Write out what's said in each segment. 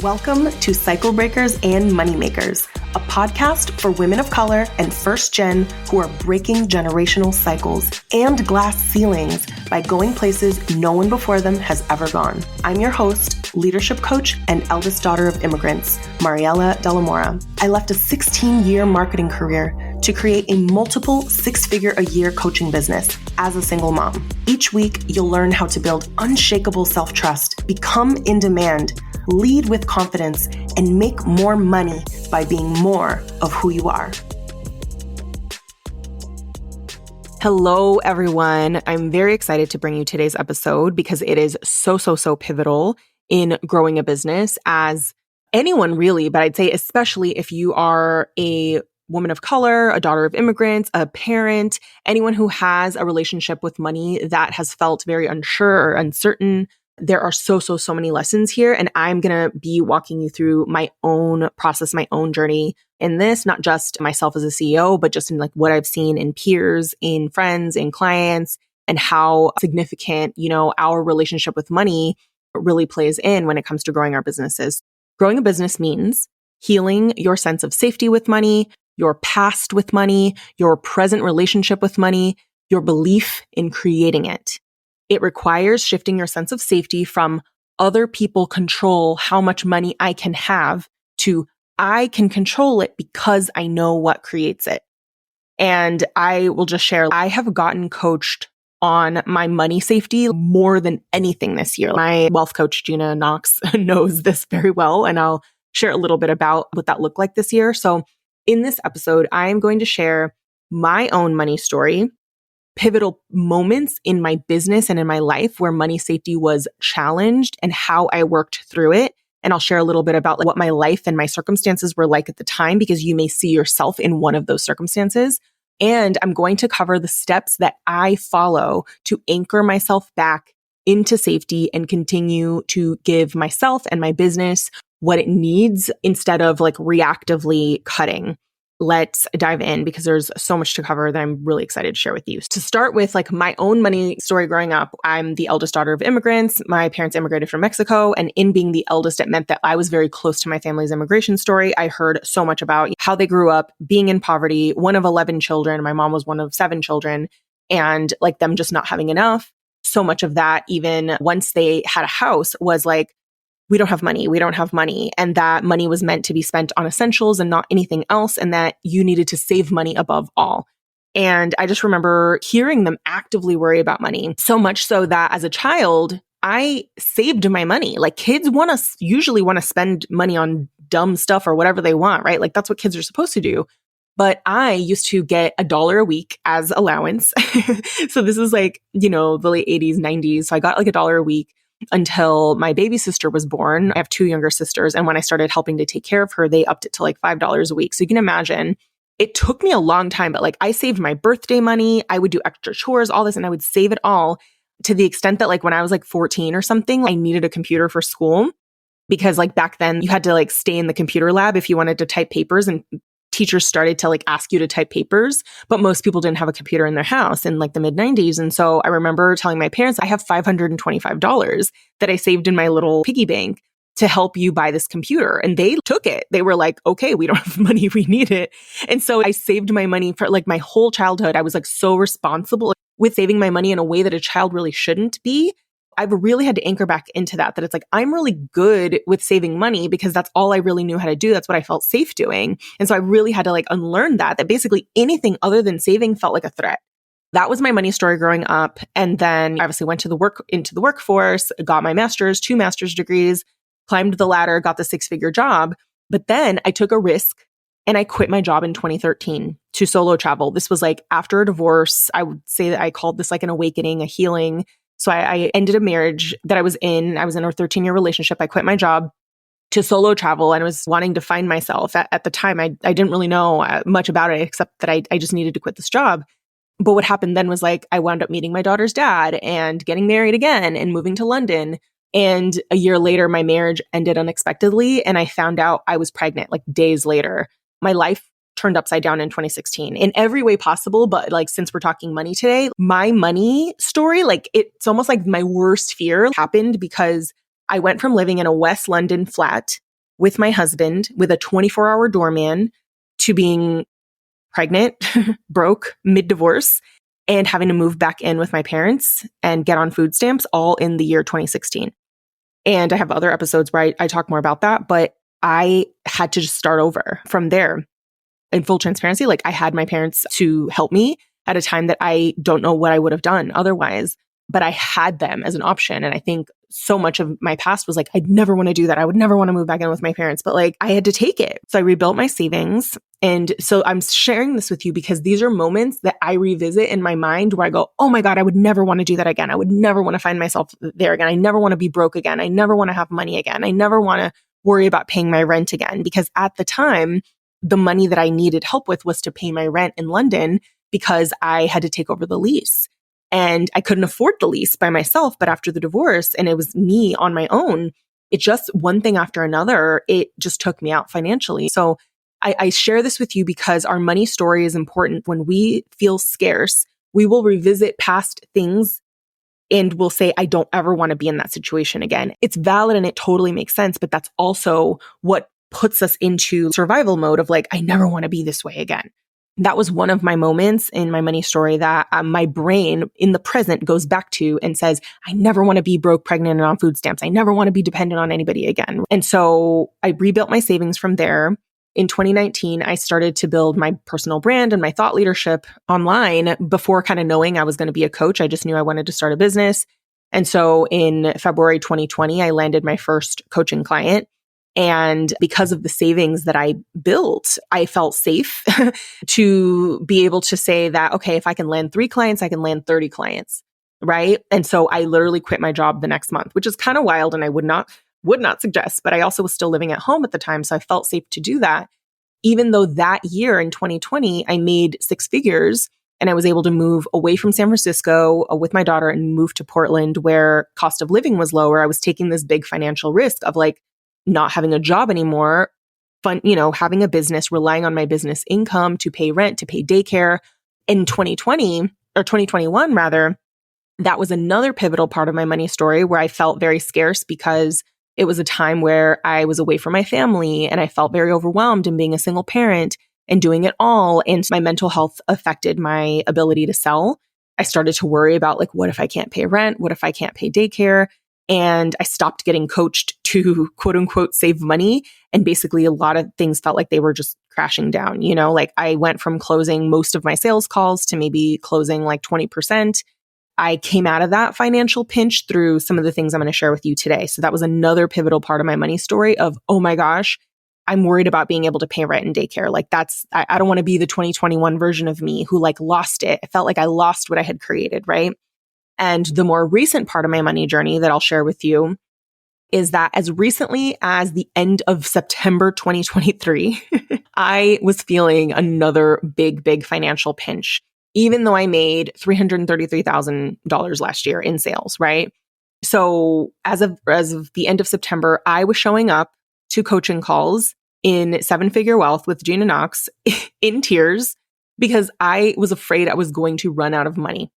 Welcome to Cycle Breakers and Moneymakers, a podcast for women of color and first gen who are breaking generational cycles and glass ceilings by going places no one before them has ever gone. I'm your host, leadership coach, and eldest daughter of immigrants, Mariela De La Mora. I left a 16-year marketing career to create a multiple six-figure-a-year coaching business as a single mom. Each week, you'll learn how to build unshakable self-trust, become in demand, lead with confidence, and make more money by being more of who you are. Hello, everyone. I'm very excited to bring you today's episode because it is so pivotal in growing a business as anyone really, but I'd say especially if you are a woman of color, a daughter of immigrants, a parent, anyone who has a relationship with money that has felt very unsure or uncertain. There are so many lessons here, and I'm going to be walking you through my own process, my own journey in this, not just myself as a CEO, but just in like what I've seen in peers, in friends, in clients, and how significant, our relationship with money really plays in when it comes to growing our businesses. Growing a business means healing your sense of safety with money, your past with money, your present relationship with money, your belief in creating it. It requires shifting your sense of safety from other people control how much money I can have to I can control it because I know what creates it. And I will just share, I have gotten coached on my money safety more than anything this year. My wealth coach, Gina Knox, knows this very well, and I'll share a little bit about what that looked like this year. So in this episode, I am going to share my own money story, pivotal moments in my business and in my life where money safety was challenged and how I worked through it. And I'll share a little bit about what my life and my circumstances were like at the time, because you may see yourself in one of those circumstances. And I'm going to cover the steps that I follow to anchor myself back into safety and continue to give myself and my business what it needs instead of like reactively cutting. Let's dive in because there's so much to cover that I'm really excited to share with you. To start with like my own money story growing up, I'm the eldest daughter of immigrants. My parents immigrated from Mexico. And in being the eldest, it meant that I was very close to my family's immigration story. I heard so much about how they grew up being in poverty, one of 11 children. My mom was one of 7 children, and like them just not having enough. So much of that, even once they had a house, was like, we don't have money. And that money was meant to be spent on essentials and not anything else. And that you needed to save money above all. And I just remember hearing them actively worry about money, so much so that as a child, I saved my money. Like kids usually want to spend money on dumb stuff or whatever they want, right? Like that's what kids are supposed to do. But I used to get $1 a week as allowance. So this is like, the late 80s, 90s. So I got like $1 a week until my baby sister was born. I have 2 younger sisters. And when I started helping to take care of her, they upped it to like $5 a week. So you can imagine it took me a long time, but like I saved my birthday money. I would do extra chores, all this, and I would save it all to the extent that like when I was like 14 or something, I needed a computer for school because like back then you had to like stay in the computer lab if you wanted to type papers, and teachers started to like ask you to type papers, but most people didn't have a computer in their house in like the mid 90s. And so I remember telling my parents, I have $525 that I saved in my little piggy bank to help you buy this computer. And they took it. They were like, okay, we don't have money. We need it. And so I saved my money for like my whole childhood. I was like so responsible with saving my money in a way that a child really shouldn't be. I've really had to anchor back into that it's like, I'm really good with saving money because that's all I really knew how to do. That's what I felt safe doing. And so I really had to like unlearn that basically anything other than saving felt like a threat. That was my money story growing up. And then I obviously went into the workforce, got my master's, 2 master's degrees, climbed the ladder, got the 6-figure job. But then I took a risk and I quit my job in 2013 to solo travel. This was like after a divorce. I would say that I called this like an awakening, a healing. So I ended a marriage that I was in. I was in a 13-year relationship. I quit my job to solo travel and I was wanting to find myself. At the time, I didn't really know much about it except that I just needed to quit this job. But what happened then was like I wound up meeting my daughter's dad and getting married again and moving to London. And a year later, my marriage ended unexpectedly and I found out I was pregnant like days later. My life turned upside down in 2016 in every way possible. But like, since we're talking money today, my money story, like it's almost like my worst fear happened because I went from living in a West London flat with my husband, with a 24-hour doorman, to being pregnant, broke, mid-divorce, and having to move back in with my parents and get on food stamps all in the year 2016. And I have other episodes where I talk more about that, but I had to just start over from there. In full transparency, like I had my parents to help me at a time that I don't know what I would have done otherwise, but I had them as an option. And I think so much of my past was like, I'd never want to do that. I would never want to move back in with my parents, but like I had to take it. So I rebuilt my savings. And so I'm sharing this with you because these are moments that I revisit in my mind where I go, oh my God, I would never want to do that again. I would never want to find myself there again. I never want to be broke again. I never want to have money again. I never want to worry about paying my rent again. Because at the time, the money that I needed help with was to pay my rent in London because I had to take over the lease. And I couldn't afford the lease by myself, but after the divorce, and it was me on my own, it just one thing after another, it just took me out financially. So I share this with you because our money story is important. When we feel scarce, we will revisit past things and we'll say, I don't ever want to be in that situation again. It's valid and it totally makes sense, but that's also what puts us into survival mode of like, I never want to be this way again. That was one of my moments in my money story that my brain in the present goes back to and says, I never want to be broke, pregnant, and on food stamps. I never want to be dependent on anybody again. And so I rebuilt my savings from there. In 2019, I started to build my personal brand and my thought leadership online before kind of knowing I was going to be a coach. I just knew I wanted to start a business. And so in February 2020, I landed my first coaching client. And because of the savings that I built, I felt safe to be able to say that, okay, if I can land 3 clients, I can land 30 clients, right? And so I literally quit my job the next month, which is kind of wild and I would not suggest, but I also was still living at home at the time. So I felt safe to do that. Even though that year in 2020, I made 6 figures and I was able to move away from San Francisco with my daughter and move to Portland where cost of living was lower. I was taking this big financial risk of like, not having a job anymore, having a business, relying on my business income to pay rent, to pay daycare. In 2020 or 2021 rather, that was another pivotal part of my money story where I felt very scarce because it was a time where I was away from my family and I felt very overwhelmed in being a single parent and doing it all. And my mental health affected my ability to sell. I started to worry about like, what if I can't pay rent? What if I can't pay daycare? And I stopped getting coached to quote unquote save money. And basically a lot of things felt like they were just crashing down. Like I went from closing most of my sales calls to maybe closing like 20%. I came out of that financial pinch through some of the things I'm going to share with you today. So that was another pivotal part of my money story of, oh my gosh, I'm worried about being able to pay rent and daycare. Like I don't want to be the 2021 version of me who like lost it. I felt like I lost what I had created, right? And the more recent part of my money journey that I'll share with you is that as recently as the end of September 2023, I was feeling another big financial pinch, even though I made $333,000 last year in sales, right? So as of the end of September, I was showing up to coaching calls in 7-figure wealth with Gina Knox in tears because I was afraid I was going to run out of money.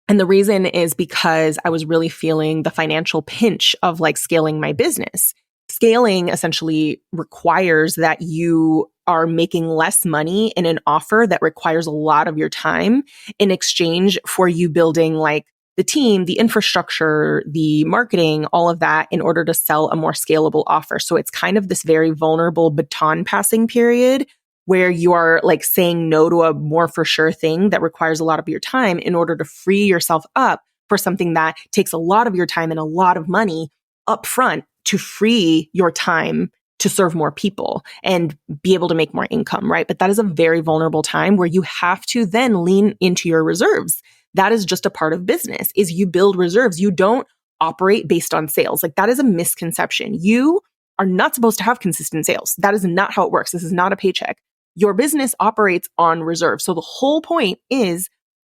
And the reason is because I was really feeling the financial pinch of like scaling my business. Scaling essentially requires that you are making less money in an offer that requires a lot of your time in exchange for you building like the team, the infrastructure, the marketing, all of that in order to sell a more scalable offer. So it's kind of this very vulnerable baton passing period where you are like saying no to a more for sure thing that requires a lot of your time in order to free yourself up for something that takes a lot of your time and a lot of money up front to free your time to serve more people and be able to make more income, right? But that is a very vulnerable time where you have to then lean into your reserves. That is just a part of business, is you build reserves. You don't operate based on sales. Like that is a misconception. You are not supposed to have consistent sales. That is not how it works. This is not a paycheck. Your business operates on reserve. So the whole point is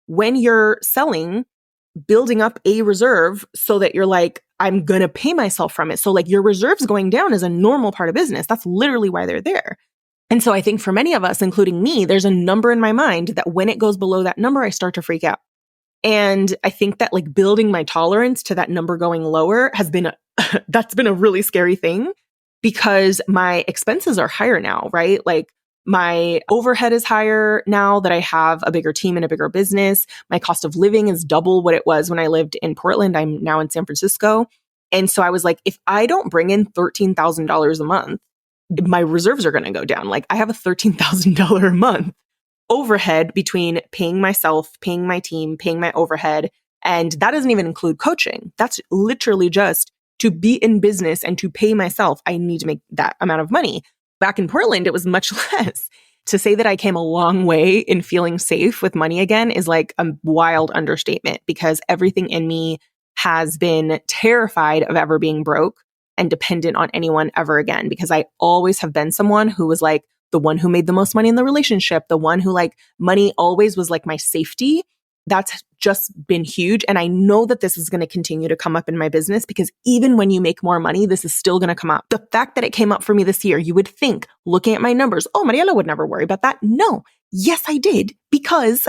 when you're selling, building up a reserve so that you're like, I'm going to pay myself from it. So like your reserves going down is a normal part of business. That's literally why they're there. And so I think for many of us, including me, there's a number in my mind that when it goes below that number, I start to freak out. And I think that like building my tolerance to that number going lower has been that's been a really scary thing. because my expenses are higher now, right? Like my overhead is higher now that I have a bigger team and a bigger business. My cost of living is double what it was when I lived in Portland. I'm now in San Francisco. And so I was like, if I don't bring in $13,000 a month, my reserves are going to go down. Like I have a $13,000 a month overhead between paying myself, paying my team, paying my overhead. And that doesn't even include coaching. That's literally just to be in business and to pay myself. I need to make that amount of money. Back in Portland, it was much less. To say that I came a long way in feeling safe with money again is like a wild understatement, because everything in me has been terrified of ever being broke and dependent on anyone ever again, because I always have been someone who was like the one who made the most money in the relationship, the one who like money always was like my safety. That's just been huge. And I know that this is going to continue to come up in my business, because even when you make more money, this is still going to come up. The fact that it came up for me this year, you would think, looking at my numbers, oh, Mariela would never worry about that. No. Yes, I did, because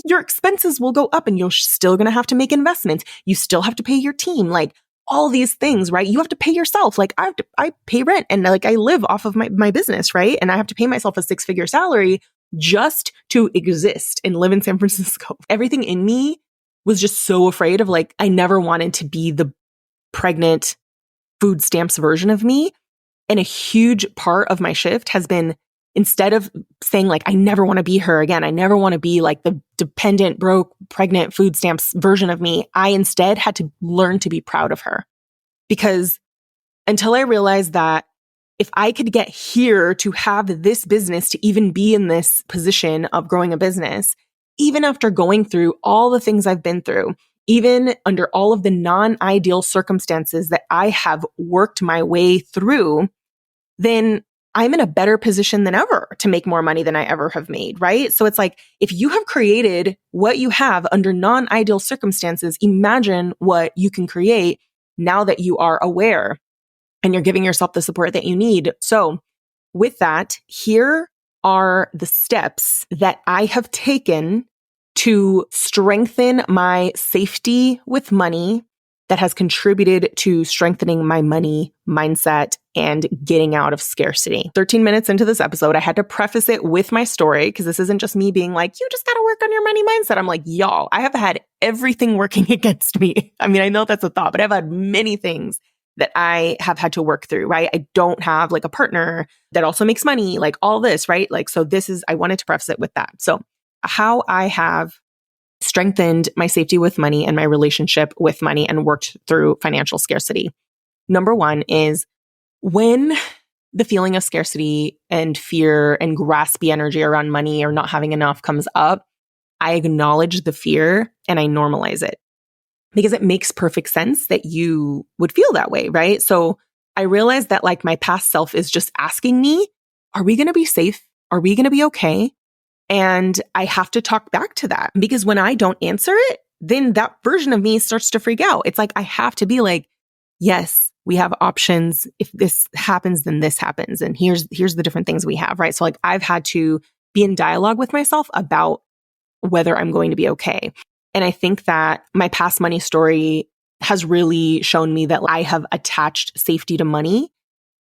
your expenses will go up and you're still going to have to make investments. You still have to pay your team, like all these things, right? You have to pay yourself. Like I pay rent and like I live off of my business, right? And I have to pay myself a 6-figure salary just to exist and live in San Francisco. Everything in me was just so afraid of like, I never wanted to be the pregnant food stamps version of me. And a huge part of my shift has been, instead of saying like, I never want to be her again, I never want to be like the dependent, broke, pregnant food stamps version of me, I instead had to learn to be proud of her. Because until I realized that if I could get here to have this business, to even be in this position of growing a business, even after going through all the things I've been through, even under all of the non-ideal circumstances that I have worked my way through, then I'm in a better position than ever to make more money than I ever have made, right? So it's like, if you have created what you have under non-ideal circumstances, imagine what you can create now that you are aware and you're giving yourself the support that you need. So with that, here are the steps that I have taken to strengthen my safety with money that has contributed to strengthening my money mindset and getting out of scarcity. 13 minutes into this episode, I had to preface it with my story, because this isn't just me being like, you just got to work on your money mindset. I'm like, y'all, I have had everything working against me. I mean, I know that's a thought, but I've had many things that I have had to work through, right? I don't have like a partner that also makes money, like all this, right? Like, so I wanted to preface it with that. So how I have strengthened my safety with money and my relationship with money and worked through financial scarcity. Number one is, when the feeling of scarcity and fear and graspy energy around money or not having enough comes up, I acknowledge the fear and I normalize it, because it makes perfect sense that you would feel that way, right? So I realized that like my past self is just asking me, are we going to be safe? Are we going to be okay? And I have to talk back to that, because when I don't answer it, then that version of me starts to freak out. It's like, I have to be like, yes, we have options. If this happens, then this happens. And here's the different things we have, right? So like, I've had to be in dialogue with myself about whether I'm going to be okay. And I think that my past money story has really shown me that I have attached safety to money,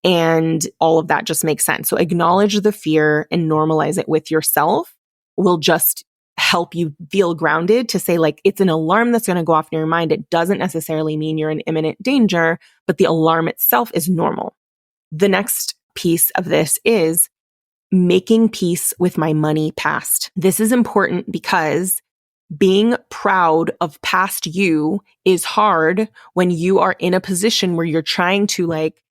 and all of that just makes sense. So acknowledge the fear and normalize it with yourself will just help you feel grounded to say like, it's an alarm that's going to go off in your mind. It doesn't necessarily mean you're in imminent danger, but the alarm itself is normal. The next piece of this is making peace with my money past. This is important because being proud of past you is hard when you are in a position where you're trying to like,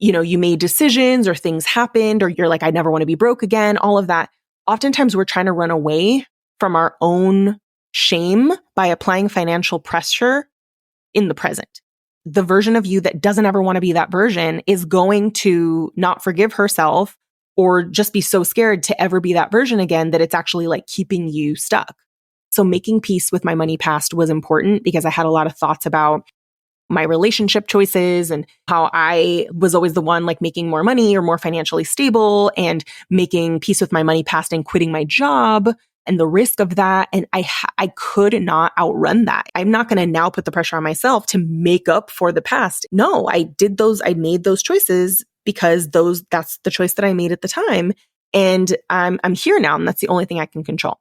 you made decisions or things happened, or you're like, I never want to be broke again, all of that. Oftentimes we're trying to run away from our own shame by applying financial pressure in the present. The version of you that doesn't ever want to be that version is going to not forgive herself or just be so scared to ever be that version again that it's actually like keeping you stuck. So making peace with my money past was important, because I had a lot of thoughts about my relationship choices and how I was always the one like making more money or more financially stable, and making peace with my money past and quitting my job and the risk of that. And I could not outrun that. I'm not going to now put the pressure on myself to make up for the past. No, I made those choices because that's the choice that I made at the time. And I'm here now, and that's the only thing I can control.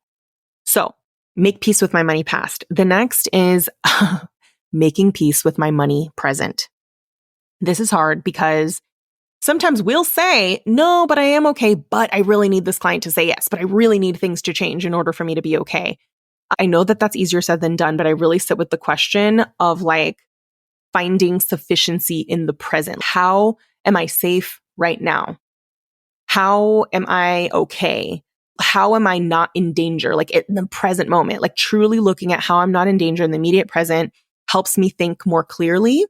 So make peace with my money past. The next is making peace with my money present. This is hard because sometimes we'll say, no, but I am okay, but I really need this client to say yes, but I really need things to change in order for me to be okay. I know that that's easier said than done, but I really sit with the question of like finding sufficiency in the present. How am I safe right now? How am I okay? How am I not in danger? Like in the present moment, like truly looking at how I'm not in danger in the immediate present helps me think more clearly.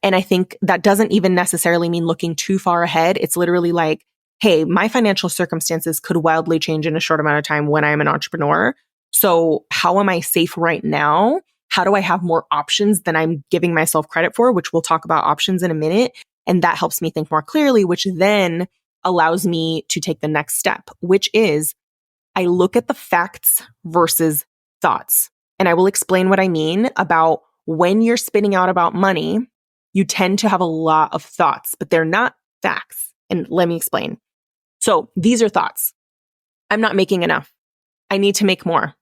And I think that doesn't even necessarily mean looking too far ahead. It's literally like, hey, my financial circumstances could wildly change in a short amount of time when I'm an entrepreneur. So how am I safe right now? How do I have more options than I'm giving myself credit for, which we'll talk about options in a minute. And that helps me think more clearly, which then allows me to take the next step, which is I look at the facts versus thoughts. And I will explain what I mean about when you're spinning out about money, you tend to have a lot of thoughts, but they're not facts. And let me explain. So these are thoughts. I'm not making enough. I need to make more.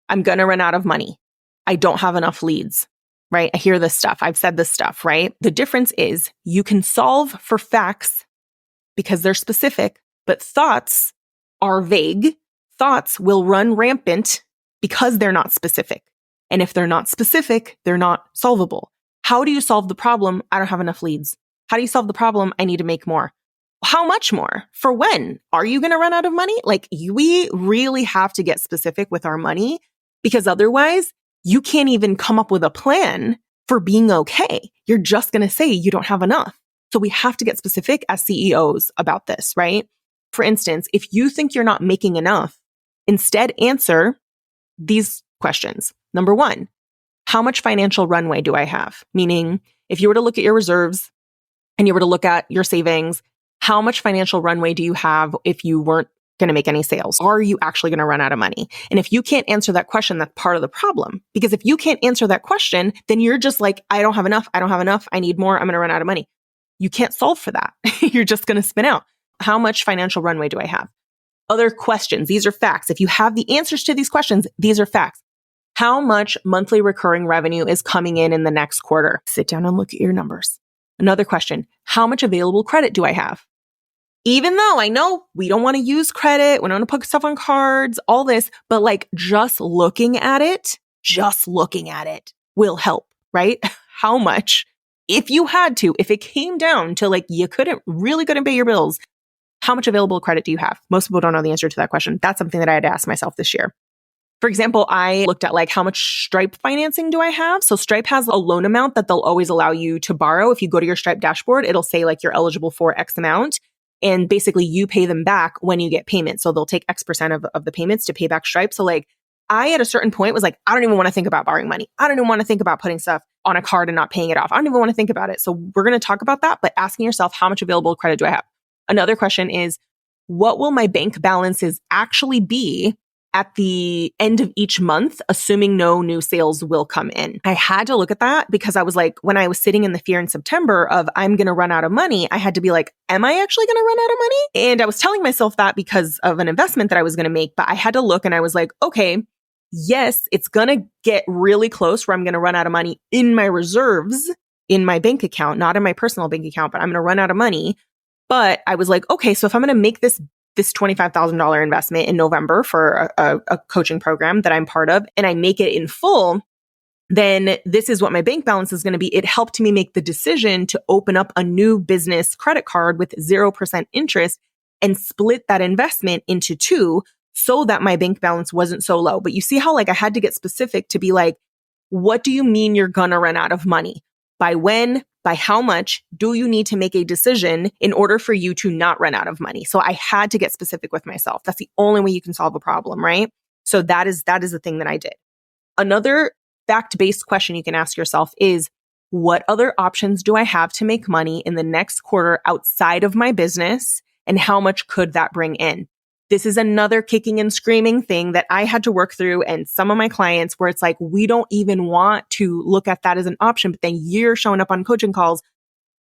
I'm going to run out of money. I don't have enough leads, right? I hear this stuff. I've said this stuff, right? The difference is you can solve for facts because they're specific, but thoughts are vague. Thoughts will run rampant because they're not specific. And if they're not specific, they're not solvable. How do you solve the problem? I don't have enough leads. How do you solve the problem? I need to make more. How much more? For when? Are you going to run out of money? Like we really have to get specific with our money because otherwise you can't even come up with a plan for being okay. You're just going to say you don't have enough. So we have to get specific as CEOs about this, right? For instance, if you think you're not making enough, instead answer these questions. Number one, how much financial runway do I have? Meaning, if you were to look at your reserves and you were to look at your savings, how much financial runway do you have if you weren't going to make any sales? Are you actually going to run out of money? And if you can't answer that question, that's part of the problem. Because if you can't answer that question, then you're just like, I don't have enough. I don't have enough. I need more. I'm going to run out of money. You can't solve for that. You're just going to spin out. How much financial runway do I have? Other questions. These are facts. If you have the answers to these questions, these are facts. How much monthly recurring revenue is coming in the next quarter? Sit down and look at your numbers. Another question. How much available credit do I have? Even though I know we don't want to use credit, we don't want to put stuff on cards, all this, but like just looking at it will help, right? How much? If you had to, if it came down to like you really couldn't pay your bills, how much available credit do you have? Most people don't know the answer to that question. That's something that I had to ask myself this year. For example, I looked at like how much Stripe financing do I have? So Stripe has a loan amount that they'll always allow you to borrow. If you go to your Stripe dashboard, it'll say like you're eligible for X amount. And basically you pay them back when you get payments. So they'll take X% of the payments to pay back Stripe. So like I at a certain point was like, I don't even want to think about borrowing money. I don't even want to think about putting stuff on a card and not paying it off. I don't even want to think about it. So we're going to talk about that, but asking yourself, how much available credit do I have? Another question is, what will my bank balances actually be at the end of each month, assuming no new sales will come in? I had to look at that because I was like, when I was sitting in the fear in September of I'm going to run out of money, I had to be like, am I actually going to run out of money? And I was telling myself that because of an investment that I was going to make, but I had to look and I was like, okay, yes, it's going to get really close where I'm going to run out of money in my reserves, in my bank account, not in my personal bank account, but I'm going to run out of money. But I was like, okay, so if I'm going to make this $25,000 investment in November for a coaching program that I'm part of, and I make it in full, then this is what my bank balance is going to be. It helped me make the decision to open up a new business credit card with 0% interest and split that investment into two so that my bank balance wasn't so low. But you see how like I had to get specific to be like, what do you mean you're going to run out of money? By when? By how much do you need to make a decision in order for you to not run out of money? So I had to get specific with myself. That's the only way you can solve a problem, right? So that is the thing that I did. Another fact-based question you can ask yourself is, what other options do I have to make money in the next quarter outside of my business? And how much could that bring in? This is another kicking and screaming thing that I had to work through, and some of my clients where it's like, we don't even want to look at that as an option, but then you're showing up on coaching calls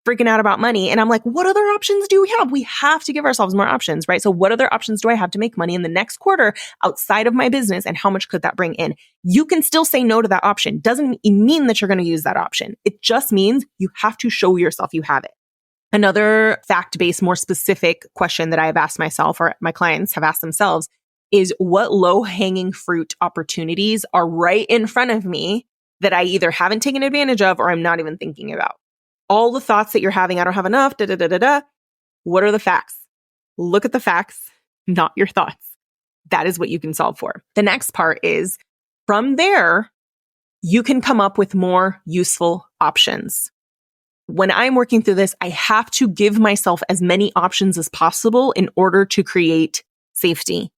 freaking out about money. And I'm like, what other options do we have? We have to give ourselves more options, right? So what other options do I have to make money in the next quarter outside of my business? And how much could that bring in? You can still say no to that option. Doesn't mean that you're going to use that option. It just means you have to show yourself you have it. Another fact-based, more specific question that I have asked myself or my clients have asked themselves is, what low-hanging fruit opportunities are right in front of me that I either haven't taken advantage of or I'm not even thinking about? All the thoughts that you're having, I don't have enough, da da da da da. What are the facts? Look at the facts, not your thoughts. That is what you can solve for. The next part is, from there, you can come up with more useful options. When I'm working through this, I have to give myself as many options as possible in order to create safety.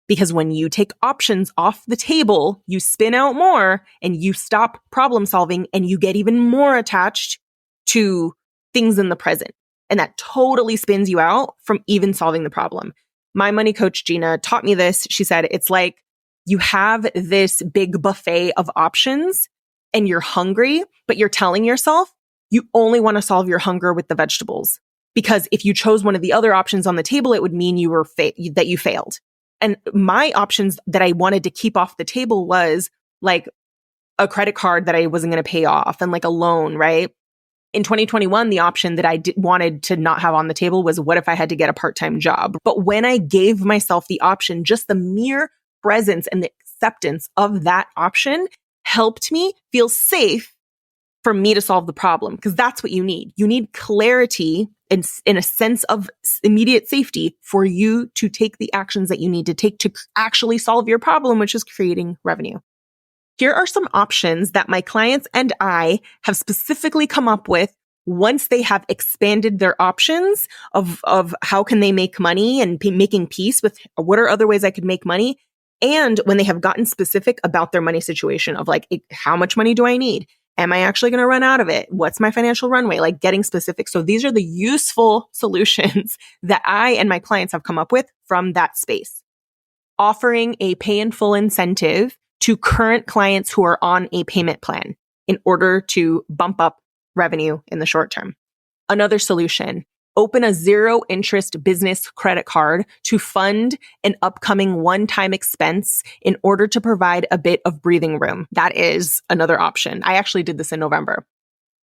Because when you take options off the table, you spin out more and you stop problem solving and you get even more attached to things in the present. And that totally spins you out from even solving the problem. My money coach, Gina, taught me this. She said, it's like you have this big buffet of options and you're hungry, but you're telling yourself you only want to solve your hunger with the vegetables. Because if you chose one of the other options on the table, it would mean you were that you failed. And my options that I wanted to keep off the table was like a credit card that I wasn't going to pay off and like a loan, right? In 2021, the option that I wanted to not have on the table was, what if I had to get a part-time job? But when I gave myself the option, just the mere presence and the acceptance of that option helped me feel safe for me to solve the problem, because that's what you need. You need clarity and in a sense of immediate safety for you to take the actions that you need to take to actually solve your problem, which is creating revenue. Here are some options that my clients and I have specifically come up with once they have expanded their options of how can they make money and making peace with what are other ways I could make money. And when they have gotten specific about their money situation of like, how much money do I need? Am I actually going to run out of it? What's my financial runway? Like getting specific. So these are the useful solutions that I and my clients have come up with from that space. Offering a pay in full incentive to current clients who are on a payment plan in order to bump up revenue in the short term. Another solution, open a zero interest business credit card to fund an upcoming one-time expense in order to provide a bit of breathing room. That is another option. I actually did this in November.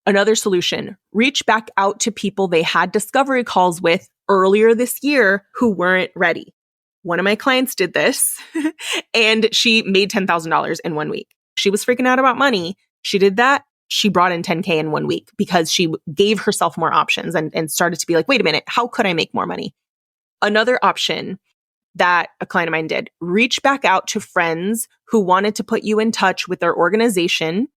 Another solution, reach back out to people they had discovery calls with earlier this year who weren't ready. One of my clients did this and she made $10,000 in 1 week. She was freaking out about money. She did that. She brought in 10K in 1 week because she gave herself more options and started to be like, wait a minute, how could I make more money? Another option that a client of mine did, reach back out to friends who wanted to put you in touch with their organization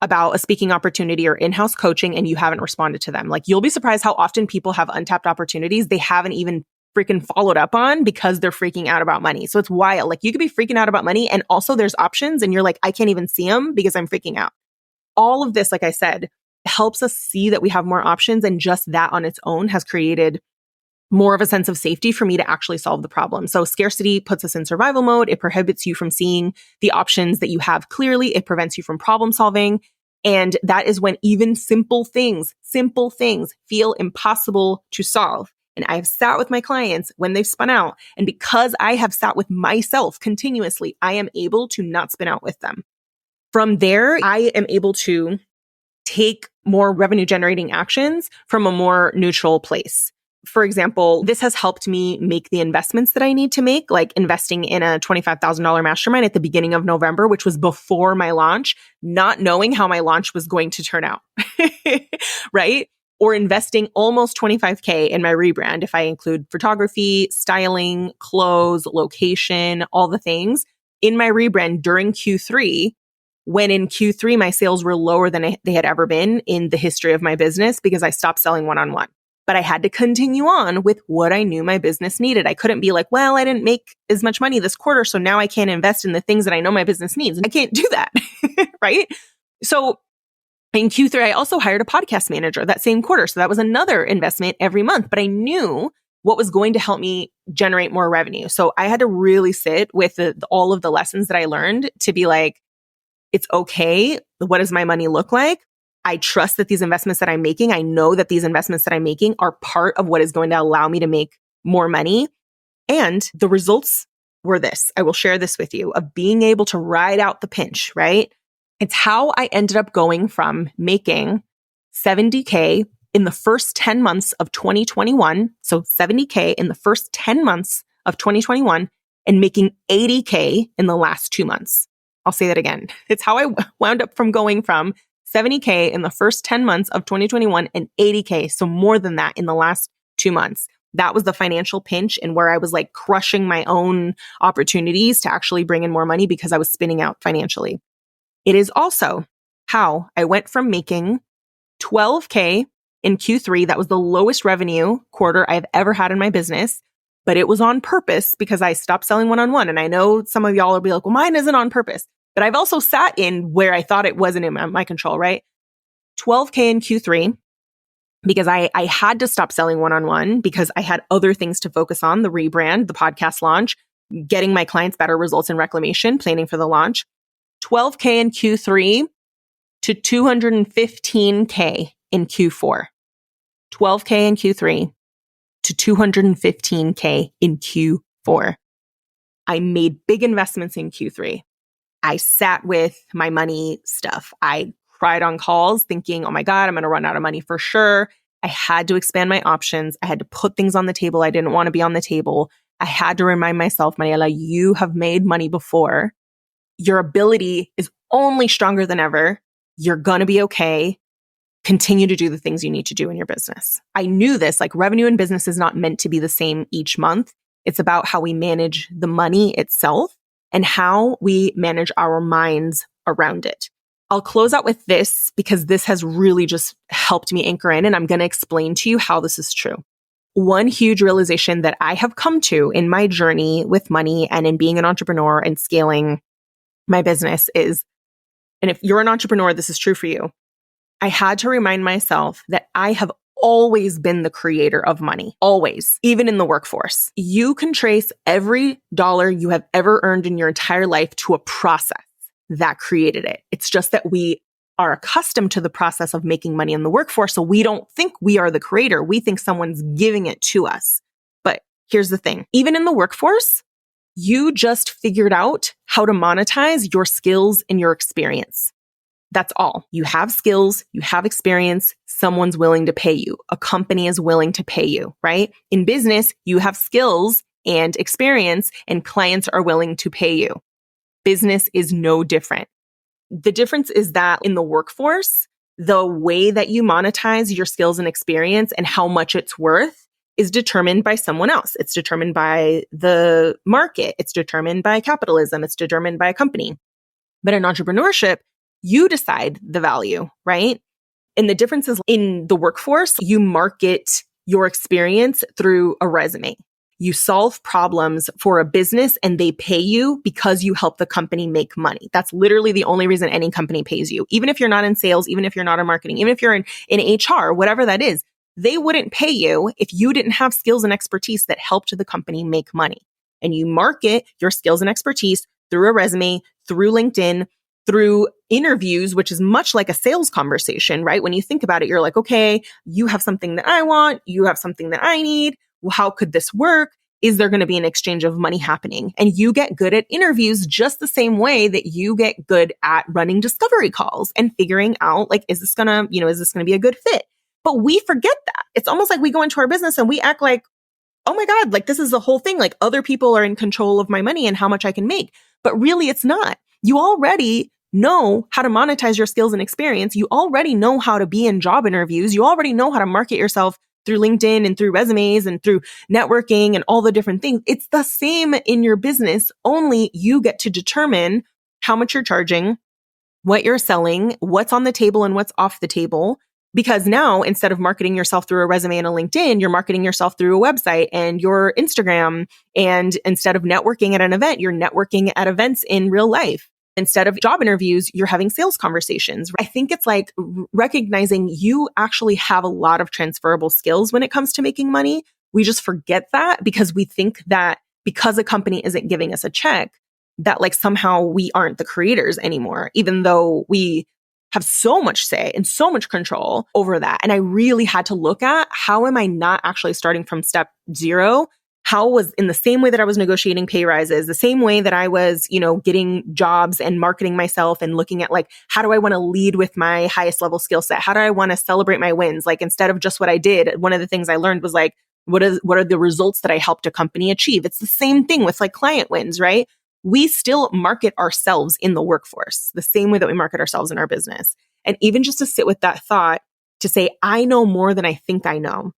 about a speaking opportunity or in-house coaching and you haven't responded to them. Like, you'll be surprised how often people have untapped opportunities they haven't even freaking followed up on because they're freaking out about money. So it's wild. Like, you could be freaking out about money and also there's options and you're like, I can't even see them because I'm freaking out. All of this, like I said, helps us see that we have more options, and just that on its own has created more of a sense of safety for me to actually solve the problem. So scarcity puts us in survival mode. It prohibits you from seeing the options that you have clearly. It prevents you from problem solving. And that is when even simple things feel impossible to solve. And I've sat with my clients when they've spun out. And because I have sat with myself continuously, I am able to not spin out with them. From there, I am able to take more revenue generating actions from a more neutral place. For example, this has helped me make the investments that I need to make, like investing in a $25,000 mastermind at the beginning of November, which was before my launch, not knowing how my launch was going to turn out, right? Or investing almost $25K in my rebrand, if I include photography, styling, clothes, location, all the things in my rebrand during Q3, when in Q3, my sales were lower than they had ever been in the history of my business because I stopped selling one-on-one. But I had to continue on with what I knew my business needed. I couldn't be like, well, I didn't make as much money this quarter, so now I can't invest in the things that I know my business needs. I can't do that, right? So in Q3, I also hired a podcast manager that same quarter. So that was another investment every month, but I knew what was going to help me generate more revenue. So I had to really sit with all of the lessons that I learned to be like, it's okay. What does my money look like? I trust that these investments that I'm making, I know that these investments that I'm making are part of what is going to allow me to make more money. And the results were this. I will share this with you of being able to ride out the pinch, right? It's how I ended up going from making 70K in the first 10 months of 2021. So 70K in the first 10 months of 2021 and making 80K in the last 2 months. I'll say that again. It's how I wound up from going from 70K in the first 10 months of 2021 and 80K. So more than that in the last 2 months. That was the financial pinch and where I was like crushing my own opportunities to actually bring in more money because I was spinning out financially. It is also how I went from making 12K in Q3. That was the lowest revenue quarter I've ever had in my business, but it was on purpose because I stopped selling one-on-one. And I know some of y'all will be like, well, mine isn't on purpose, but I've also sat in where I thought it wasn't in my control, right? 12K in Q3 because I had to stop selling one-on-one because I had other things to focus on, the rebrand, the podcast launch, getting my clients better results in reclamation, planning for the launch. 12K in Q3 to 215K in Q4. 12K in Q3 to 215K in Q4. I made big investments in Q3. I sat with my money stuff. I cried on calls thinking, oh my God, I'm going to run out of money for sure. I had to expand my options. I had to put things on the table I didn't want to be on the table. I had to remind myself, Mariela, you have made money before. Your ability is only stronger than ever. You're going to be okay. Continue to do the things you need to do in your business. I knew this, like revenue in business is not meant to be the same each month. It's about how we manage the money itself and how we manage our minds around it. I'll close out with this because this has really just helped me anchor in, and I'm going to explain to you how this is true. One huge realization that I have come to in my journey with money and in being an entrepreneur and scaling my business is, and if you're an entrepreneur, this is true for you. I had to remind myself that I have always been the creator of money, always, even in the workforce. You can trace every dollar you have ever earned in your entire life to a process that created it. It's just that we are accustomed to the process of making money in the workforce, so we don't think we are the creator. We think someone's giving it to us. But here's the thing. Even in the workforce, you just figured out how to monetize your skills and your experience. That's all. You have skills, you have experience, someone's willing to pay you. A company is willing to pay you, right? In business, you have skills and experience and clients are willing to pay you. Business is no different. The difference is that in the workforce, the way that you monetize your skills and experience and how much it's worth is determined by someone else. It's determined by the market. It's determined by capitalism. It's determined by a company. But in entrepreneurship, you decide the value, right? And the difference is in the workforce, you market your experience through a resume. You solve problems for a business and they pay you because you help the company make money. That's literally the only reason any company pays you. Even if you're not in sales, even if you're not in marketing, even if you're in HR, whatever that is, they wouldn't pay you if you didn't have skills and expertise that helped the company make money. And you market your skills and expertise through a resume, through LinkedIn, through interviews, which is much like a sales conversation, right? When you think about it, you're like, okay, you have something that I want. You have something that I need. Well, how could this work? Is there going to be an exchange of money happening? And you get good at interviews just the same way that you get good at running discovery calls and figuring out like, is this going to be a good fit? But we forget that. It's almost like we go into our business and we act like, oh my God, like this is the whole thing. Like other people are in control of my money and how much I can make. But really it's not. You already know how to monetize your skills and experience. You already know how to be in job interviews. You already know how to market yourself through LinkedIn and through resumes and through networking and all the different things. It's the same in your business, only you get to determine how much you're charging, what you're selling, what's on the table and what's off the table. Because now instead of marketing yourself through a resume and a LinkedIn, you're marketing yourself through a website and your Instagram. And instead of networking at an event, you're networking at events in real life. Instead of job interviews, you're having sales conversations. I think it's like recognizing you actually have a lot of transferable skills when it comes to making money. We just forget that because we think that because a company isn't giving us a check, that like somehow we aren't the creators anymore, even though we have so much say and so much control over that. And I really had to look at, how am I not actually starting from step zero? How was, in the same way that I was negotiating pay rises, the same way that I was, getting jobs and marketing myself and looking at like, how do I want to lead with my highest level skill set? How do I want to celebrate my wins? Like, instead of just what I did, one of the things I learned was like, what are the results that I helped a company achieve? It's the same thing with like client wins, right? We still market ourselves in the workforce the same way that we market ourselves in our business. And even just to sit with that thought, to say, I know more than I think I know.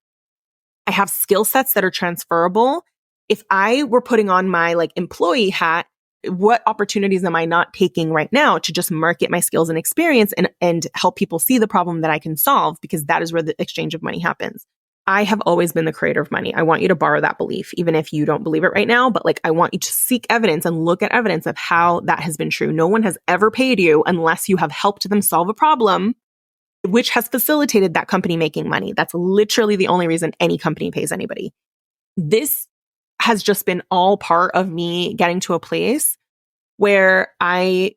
I have skill sets that are transferable. If I were putting on my like employee hat, what opportunities am I not taking right now to just market my skills and experience and help people see the problem that I can solve? Because that is where the exchange of money happens. I have always been the creator of money. I want you to borrow that belief, even if you don't believe it right now. But like, I want you to seek evidence and look at evidence of how that has been true. No one has ever paid you unless you have helped them solve a problem, which has facilitated that company making money. That's literally the only reason any company pays anybody. This has just been all part of me getting to a place where I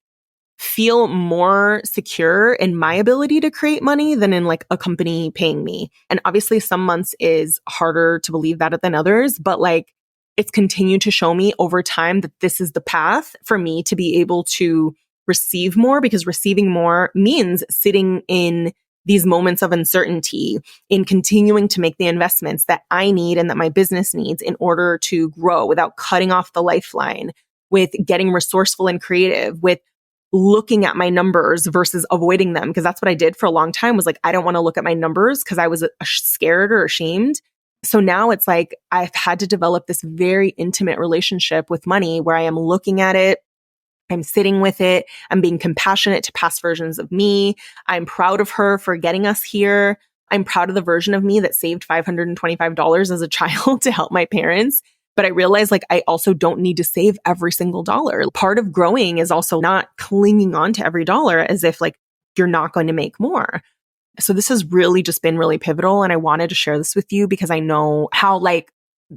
feel more secure in my ability to create money than in like a company paying me. And obviously some months is harder to believe that than others, but like, it's continued to show me over time that this is the path for me to be able to receive more, because receiving more means sitting in these moments of uncertainty, in continuing to make the investments that I need and that my business needs in order to grow without cutting off the lifeline, with getting resourceful and creative, with looking at my numbers versus avoiding them. Because that's what I did for a long time, was like, I don't want to look at my numbers because I was scared or ashamed. So now it's like, I've had to develop this very intimate relationship with money where I am looking at it, I'm sitting with it, I'm being compassionate to past versions of me. I'm proud of her for getting us here. I'm proud of the version of me that saved $525 as a child to help my parents. But I realized like, I also don't need to save every single dollar. Part of growing is also not clinging on to every dollar as if like you're not going to make more. So this has really just been really pivotal. And I wanted to share this with you because I know how like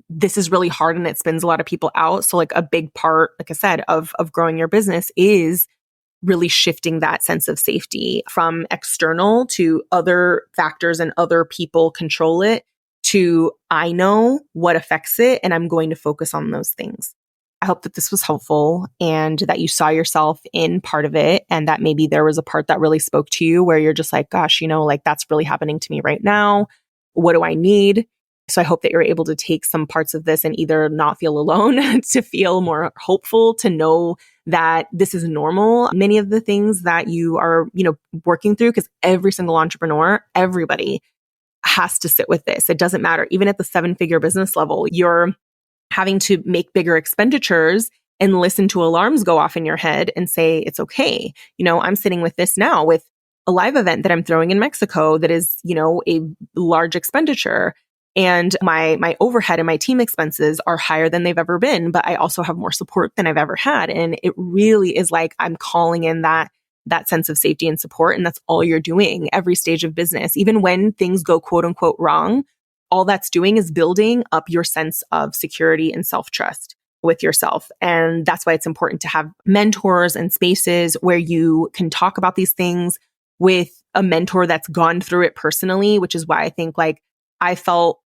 this is really hard and it spins a lot of people out. So like a big part, like I said, of growing your business is really shifting that sense of safety from external to other factors and other people control it, to I know what affects it and I'm going to focus on those things. I hope that this was helpful and that you saw yourself in part of it, and that maybe there was a part that really spoke to you where you're just like, gosh, like that's really happening to me right now. What do I need? So I hope that you're able to take some parts of this and either not feel alone, to feel more hopeful, to know that this is normal. Many of the things that you are, working through, because every single entrepreneur, everybody has to sit with this. It doesn't matter. Even at the 7-figure business level, you're having to make bigger expenditures and listen to alarms go off in your head and say, it's okay. I'm sitting with this now with a live event that I'm throwing in Mexico that is, a large expenditure. And my overhead and my team expenses are higher than they've ever been, but I also have more support than I've ever had. And it really is like I'm calling in that sense of safety and support. And that's all you're doing every stage of business. Even when things go quote unquote wrong, all that's doing is building up your sense of security and self-trust with yourself. And that's why it's important to have mentors and spaces where you can talk about these things with a mentor that's gone through it personally, which is why I think like I felt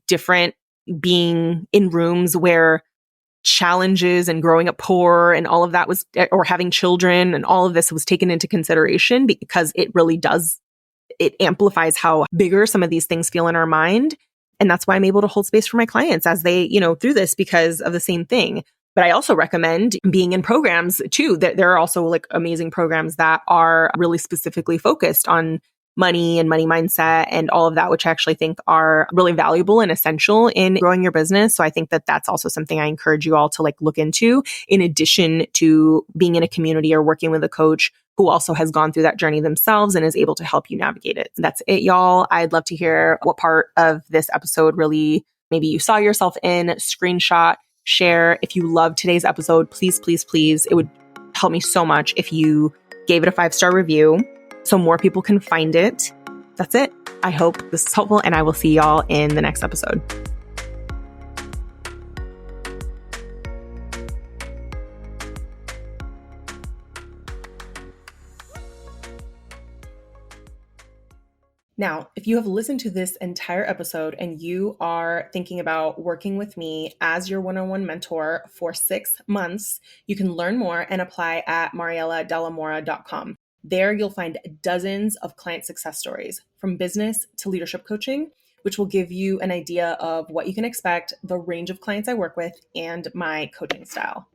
different being in rooms where challenges and growing up poor and all of that was, or having children and all of this was taken into consideration, because it really does, it amplifies how bigger some of these things feel in our mind. And that's why I'm able to hold space for my clients as they, through this, because of the same thing. But I also recommend being in programs too. There are also like amazing programs that are really specifically focused on money and money mindset and all of that, which I actually think are really valuable and essential in growing your business. So I think that that's also something I encourage you all to like look into, in addition to being in a community or working with a coach who also has gone through that journey themselves and is able to help you navigate it. That's it, y'all. I'd love to hear what part of this episode really maybe you saw yourself in. Screenshot, share. If you loved today's episode, please, please, please, it would help me so much if you gave it a 5-star review so more people can find it. That's it. I hope this is helpful, and I will see y'all in the next episode. Now, if you have listened to this entire episode and you are thinking about working with me as your one-on-one mentor for 6 months, you can learn more and apply at marielladellamora.com. There you'll find dozens of client success stories from business to leadership coaching, which will give you an idea of what you can expect, the range of clients I work with, and my coaching style.